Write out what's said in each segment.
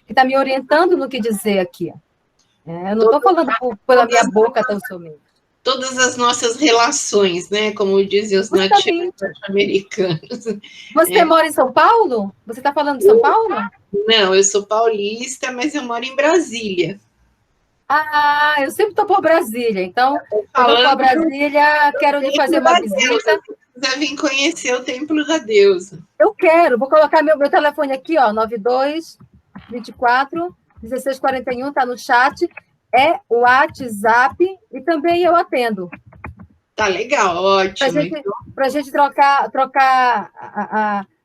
que está me orientando no que dizer aqui. Eu não estou falando pela minha boca tão somente. Todas as nossas relações, né? Como dizem os nativos norte-americanos. Você mora em São Paulo? Você está falando de São Paulo? Não, eu sou paulista, mas eu moro em Brasília. Ah, eu sempre estou por Brasília, então, quando eu for a Brasília, quero lhe fazer uma visita. Se quiser vir conhecer o Templo da Deusa. Eu quero, vou colocar meu telefone aqui, ó, 92 24 16 41, está no chat, é o WhatsApp, e também eu atendo. Tá legal, ótimo. Para a gente trocar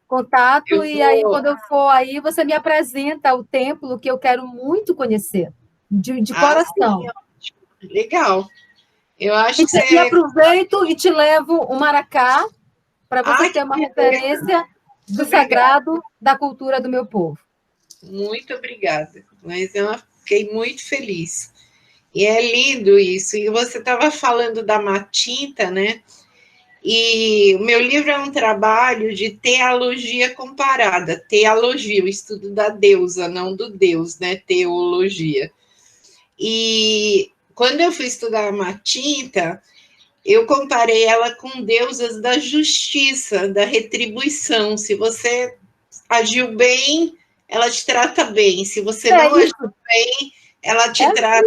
contato, e aí, quando eu for aí, você me apresenta o templo que eu quero muito conhecer, de coração. Sim, legal. Eu acho que E aproveito e te levo o maracá, para você ter uma referência do sagrado, da cultura do meu povo. Muito obrigada, mas eu fiquei muito feliz. E é lindo isso. E você estava falando da matinta, né? E o meu livro é um trabalho de teologia comparada. Teologia, o estudo da deusa, não do Deus, né? Teologia. E quando eu fui estudar a matinta, eu comparei ela com deusas da justiça, da retribuição. Se você agiu bem, ela te trata bem. Se você não agiu bem, ela te trata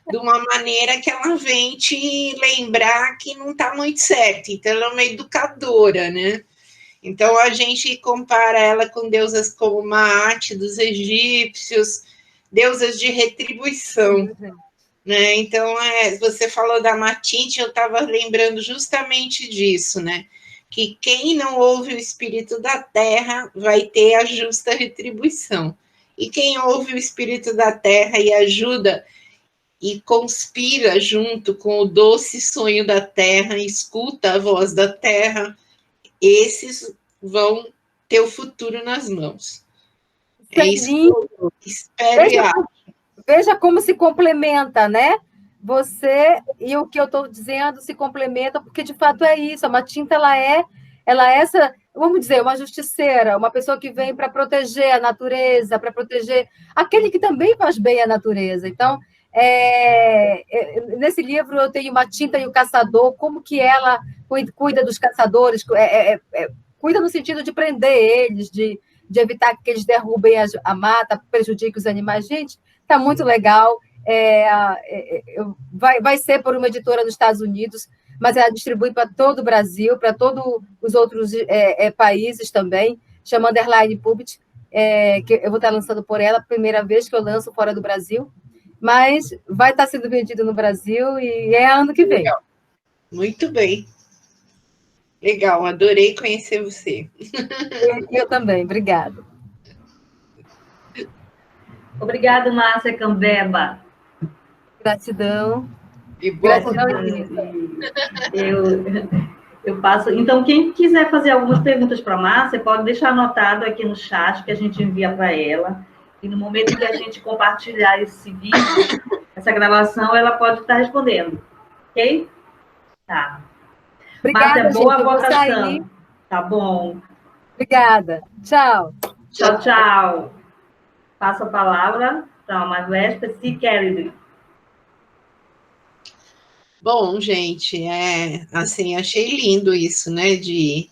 de uma maneira que ela vem te lembrar que não está muito certo. Então, ela é uma educadora, né? Então, a gente compara ela com deusas como Maat, dos egípcios, deusas de retribuição. Né? Então, você falou da Matinte, eu estava lembrando justamente disso, né? Que quem não ouve o espírito da terra vai ter a justa retribuição. E quem ouve o espírito da terra e ajuda e conspira junto com o doce sonho da terra, escuta a voz da terra, esses vão ter o futuro nas mãos. É isso que eu espero e acho. Veja como se complementa, né? Você e o que eu estou dizendo se complementa, porque de fato é isso. A Matinta, ela é essa, vamos dizer, uma justiceira, uma pessoa que vem para proteger a natureza, para proteger aquele que também faz bem à natureza. Então, nesse livro eu tenho Matinta e o caçador, como que ela cuida dos caçadores, cuida no sentido de prender eles, de evitar que eles derrubem a mata, prejudiquem os animais. Gente, está muito legal. Vai ser por uma editora nos Estados Unidos, mas ela distribui para todo o Brasil, para todos os outros países também, chama Underline Public, que eu vou estar lançando por ela, primeira vez que eu lanço fora do Brasil, mas vai estar sendo vendido no Brasil e é ano que vem. Legal. Muito bem. Legal, adorei conhecer você. Eu também, obrigada. Obrigada, Márcia Cambeba. Gratidão. E boa gratidão. Eu passo. Então, quem quiser fazer algumas perguntas para a Márcia, pode deixar anotado aqui no chat que a gente envia para ela. E no momento que a gente compartilhar esse vídeo, essa gravação, ela pode estar respondendo. Ok? Tá. Obrigada, Márcia, boa gente, votação. Tá bom. Obrigada. Tchau. Tchau, tchau. Passo a palavra para a Marlesta Siquelli. Bom, gente, assim, achei lindo isso, né, de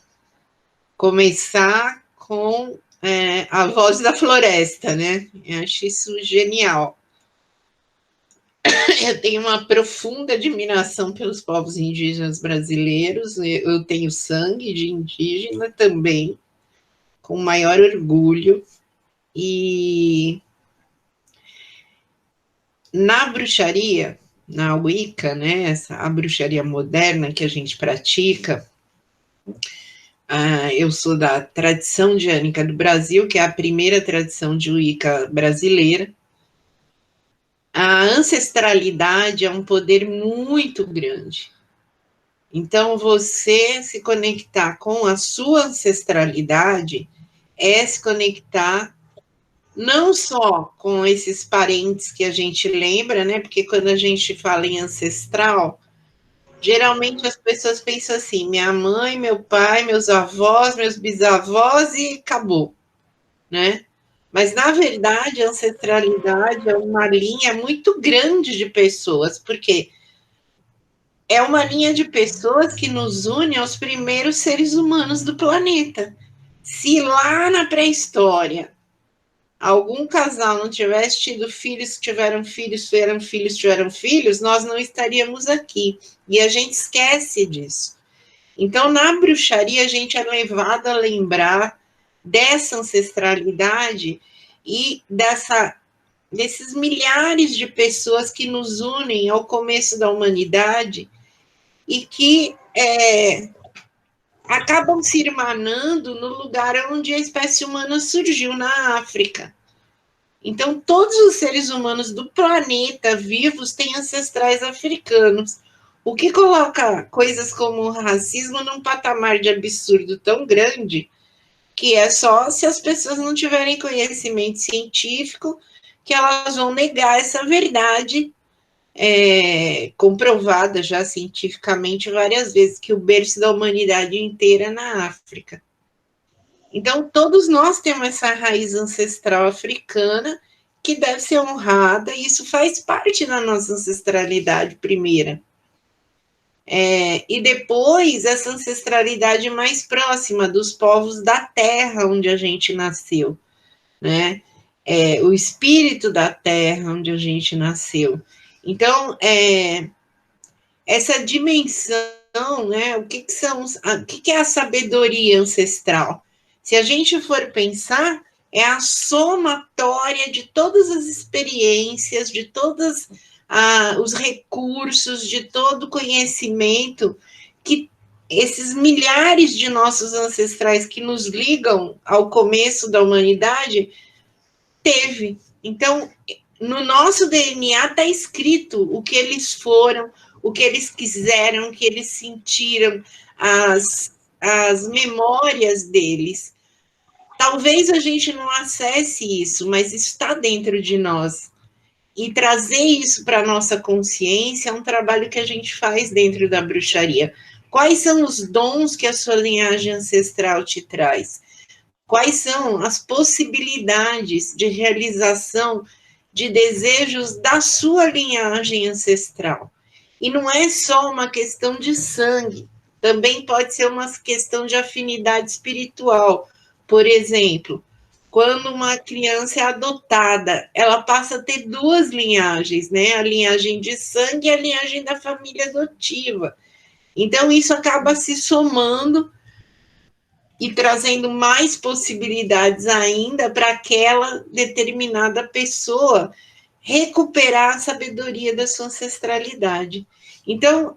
começar com a voz da floresta, né, eu acho isso genial. Eu tenho uma profunda admiração pelos povos indígenas brasileiros, eu tenho sangue de indígena também, com maior orgulho, e na bruxaria, na Wicca, né, a bruxaria moderna que a gente pratica, eu sou da tradição diânica do Brasil, que é a primeira tradição de Wicca brasileira. A ancestralidade é um poder muito grande. Então, você se conectar com a sua ancestralidade é se conectar não só com esses parentes que a gente lembra, né? Porque quando a gente fala em ancestral, geralmente as pessoas pensam assim: minha mãe, meu pai, meus avós, meus bisavós e acabou, né? Mas, na verdade, a ancestralidade é uma linha muito grande de pessoas, porque é uma linha de pessoas que nos une aos primeiros seres humanos do planeta. Se lá na pré-história algum casal não tivesse tido filhos, tiveram filhos, tiveram filhos, nós não estaríamos aqui. E a gente esquece disso. Então, na bruxaria, a gente é levado a lembrar dessa ancestralidade e desses milhares de pessoas que nos unem ao começo da humanidade e que acabam se irmanando no lugar onde a espécie humana surgiu, na África. Então, todos os seres humanos do planeta vivos têm ancestrais africanos, o que coloca coisas como o racismo num patamar de absurdo tão grande, que é só se as pessoas não tiverem conhecimento científico que elas vão negar essa verdade, comprovada já cientificamente várias vezes, que o berço da humanidade inteira é na África. Então, todos nós temos essa raiz ancestral africana que deve ser honrada, e isso faz parte da nossa ancestralidade primeira. E depois, essa ancestralidade mais próxima dos povos da terra onde a gente nasceu, né? O espírito da terra onde a gente nasceu. Então, essa dimensão, né? O que é a sabedoria ancestral? Se a gente for pensar, é a somatória de todas as experiências, de todos os recursos, de todo o conhecimento que esses milhares de nossos ancestrais que nos ligam ao começo da humanidade teve. Então, no nosso DNA está escrito o que eles foram, o que eles quiseram, o que eles sentiram, as memórias deles. Talvez a gente não acesse isso, mas está dentro de nós. E trazer isso para a nossa consciência é um trabalho que a gente faz dentro da bruxaria. Quais são os dons que a sua linhagem ancestral te traz? Quais são as possibilidades de realização de desejos da sua linhagem ancestral? E não é só uma questão de sangue, também pode ser uma questão de afinidade espiritual. Por exemplo, quando uma criança é adotada, ela passa a ter duas linhagens, né? A linhagem de sangue e a linhagem da família adotiva. Então, isso acaba se somando e trazendo mais possibilidades ainda para aquela determinada pessoa recuperar a sabedoria da sua ancestralidade. Então,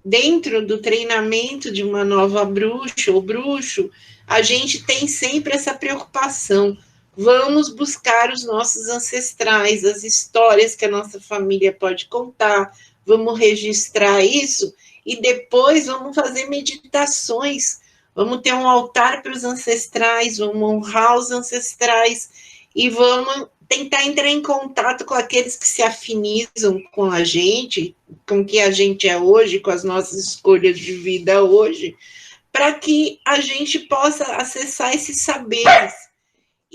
dentro do treinamento de uma nova bruxa ou bruxo, a gente tem sempre essa preocupação. Vamos buscar os nossos ancestrais, as histórias que a nossa família pode contar, vamos registrar isso e depois vamos fazer meditações. Vamos ter um altar para os ancestrais, vamos honrar os ancestrais e vamos tentar entrar em contato com aqueles que se afinizam com a gente, com o que a gente é hoje, com as nossas escolhas de vida hoje, para que a gente possa acessar esses saberes.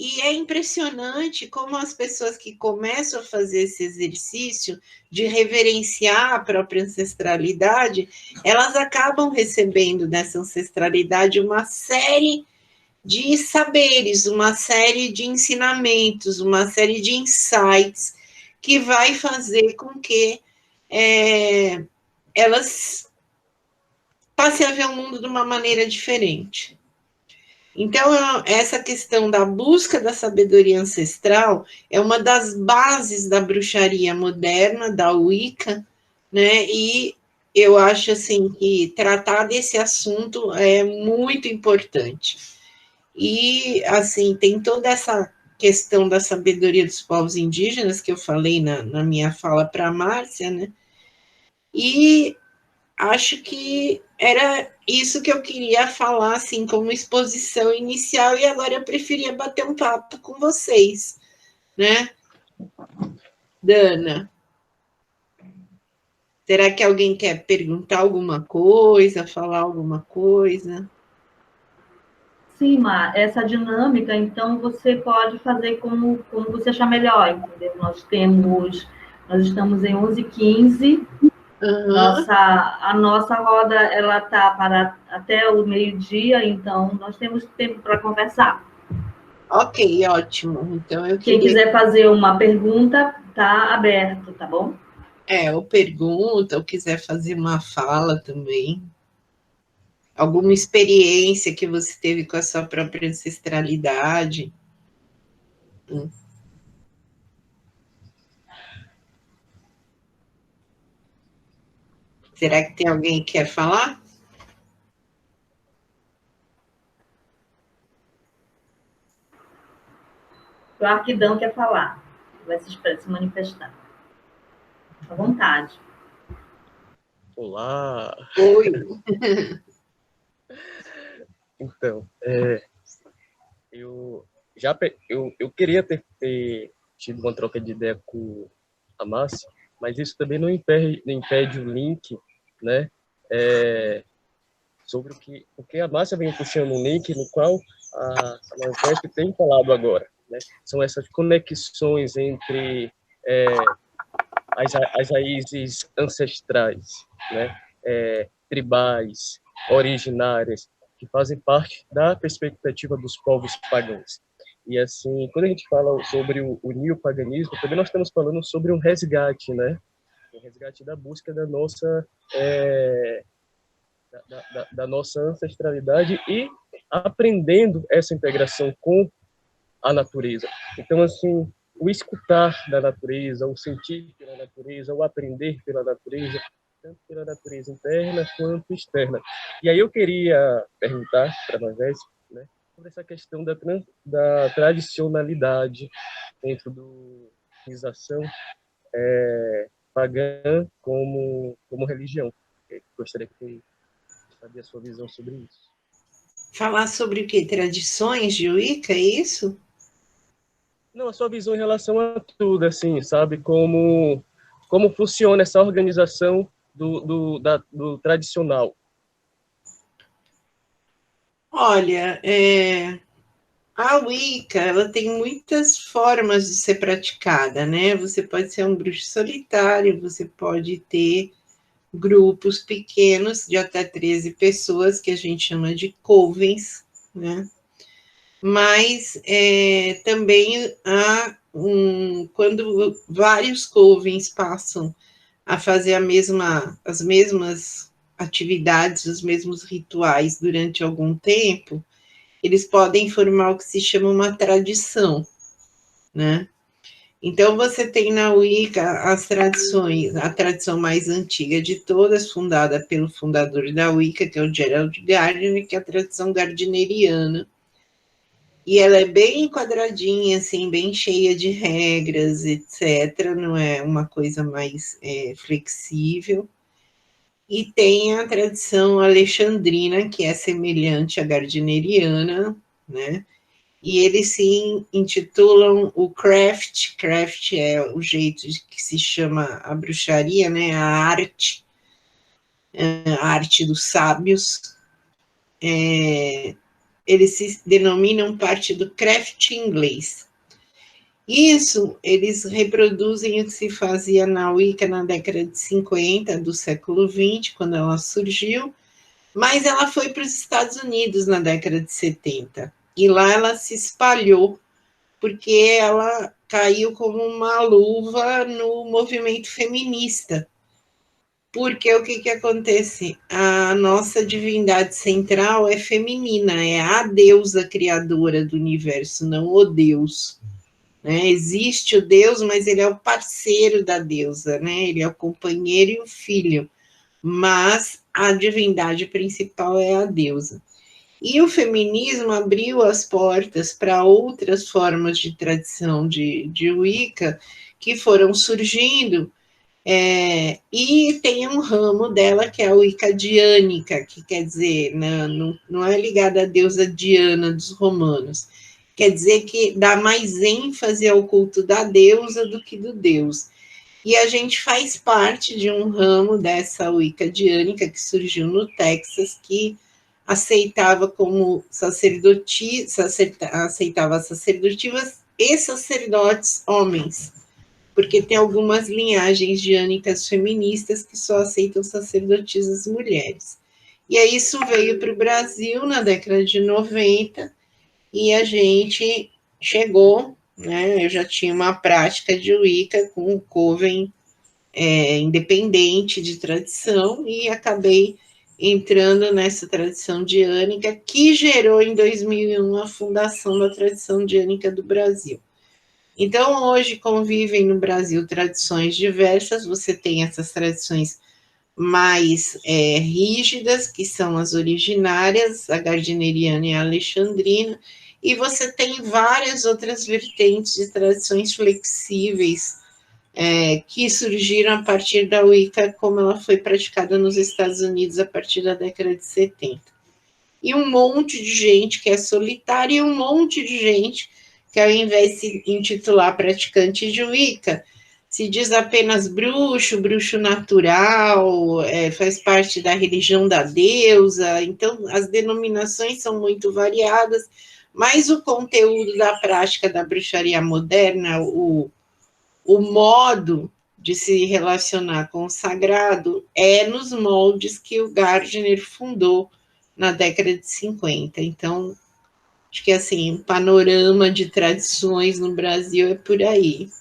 E é impressionante como as pessoas que começam a fazer esse exercício de reverenciar a própria ancestralidade, elas acabam recebendo dessa ancestralidade uma série de saberes, uma série de ensinamentos, uma série de insights que vai fazer com que elas passem a ver o mundo de uma maneira diferente. Então, essa questão da busca da sabedoria ancestral é uma das bases da bruxaria moderna, da Wicca, né? E eu acho assim que tratar desse assunto é muito importante. E assim, tem toda essa questão da sabedoria dos povos indígenas que eu falei na minha fala para a Márcia, né? E acho que era isso que eu queria falar, assim, como exposição inicial, e agora eu preferia bater um papo com vocês, né? Dana, será que alguém quer perguntar alguma coisa, falar alguma coisa? Sim, Mar, essa dinâmica, então, você pode fazer como você achar melhor, entendeu? Nós estamos em 11h15, a nossa roda, ela está para até o meio-dia, então, nós temos tempo para conversar. Ok, ótimo. Então, Quem quiser fazer uma pergunta, está aberto, tá bom? Ou pergunta, ou quiser fazer uma fala também. Alguma experiência que você teve com a sua própria ancestralidade. Será que tem alguém que quer falar? O Arquidão quer falar, vai se manifestar. À vontade. Olá! Oi! Então, eu queria ter tido uma troca de ideia com a Márcia, mas isso também não impede o link, né? Sobre porque a Márcia vem puxando um link no qual a Manifest tem falado agora, né? São essas conexões entre as raízes ancestrais, né? Tribais, originárias, que fazem parte da perspectiva dos povos pagãos. E assim, quando a gente fala sobre o neopaganismo, também nós estamos falando sobre um resgate, né? Um resgate da busca da nossa da nossa ancestralidade e aprendendo essa integração com a natureza. Então, assim, o escutar da natureza, o sentir pela natureza, o aprender pela natureza, tanto pela natureza interna quanto externa. E aí eu queria perguntar para nós, né, sobre essa questão da tradicionalidade dentro da organização pagã como religião. Eu gostaria que saber a sua visão sobre isso. Falar sobre o quê? Tradições de Wicca, é isso? Não, a sua visão em relação a tudo, assim, sabe? Como funciona essa organização do tradicional. Olha, a Wicca, ela tem muitas formas de ser praticada, né? Você pode ser um bruxo solitário, você pode ter grupos pequenos de até 13 pessoas, que a gente chama de covens, né? Mas também há quando vários covens passam a fazer as mesmas atividades, os mesmos rituais durante algum tempo, eles podem formar o que se chama uma tradição, né? Então, você tem na Wicca as tradições, a tradição mais antiga de todas, fundada pelo fundador da Wicca, que é o Gerald Gardner, que é a tradição gardneriana. E ela é bem quadradinha, assim, bem cheia de regras, etc. Não é uma coisa mais flexível. E tem a tradição alexandrina, que é semelhante à gardneriana, né? E eles se intitulam o craft é o jeito que se chama a bruxaria, né? A arte dos sábios. Eles se denominam parte do craft inglês. Isso, eles reproduzem o que se fazia na Wicca na década de 50 do século XX, quando ela surgiu, mas ela foi para os Estados Unidos na década de 70. E lá ela se espalhou, porque ela caiu como uma luva no movimento feminista. Porque o que acontece? A nossa divindade central é feminina, é a deusa criadora do universo, não o Deus. Né? Existe o Deus, mas ele é o parceiro da deusa, né? Ele é o companheiro e o filho. Mas a divindade principal é a deusa. E o feminismo abriu as portas para outras formas de tradição de Wicca que foram surgindo, e tem um ramo dela que é a Wicca diânica, que quer dizer, não é ligada à deusa Diana dos romanos, quer dizer que dá mais ênfase ao culto da deusa do que do deus. E a gente faz parte de um ramo dessa Wicca diânica que surgiu no Texas, que aceitava como aceitava sacerdotivas e sacerdotes homens, porque tem algumas linhagens diânicas feministas que só aceitam sacerdotisas mulheres. E aí isso veio para o Brasil na década de 90, e a gente chegou, né? Eu já tinha uma prática de Wicca com o Coven independente de tradição, e acabei entrando nessa tradição diânica, que gerou em 2001 a fundação da tradição diânica do Brasil. Então, hoje convivem no Brasil tradições diversas, você tem essas tradições mais rígidas, que são as originárias, a gardneriana e a alexandrina, e você tem várias outras vertentes de tradições flexíveis, que surgiram a partir da Wicca, como ela foi praticada nos Estados Unidos a partir da década de 70. E um monte de gente que é solitária, e um monte de gente que, ao invés de se intitular praticante de Wicca, se diz apenas bruxo, bruxo natural, faz parte da religião da deusa. Então, as denominações são muito variadas, mas o conteúdo da prática da bruxaria moderna, o modo de se relacionar com o sagrado, é nos moldes que o Gardner fundou na década de 50. Então, acho que assim, o panorama de tradições no Brasil é por aí.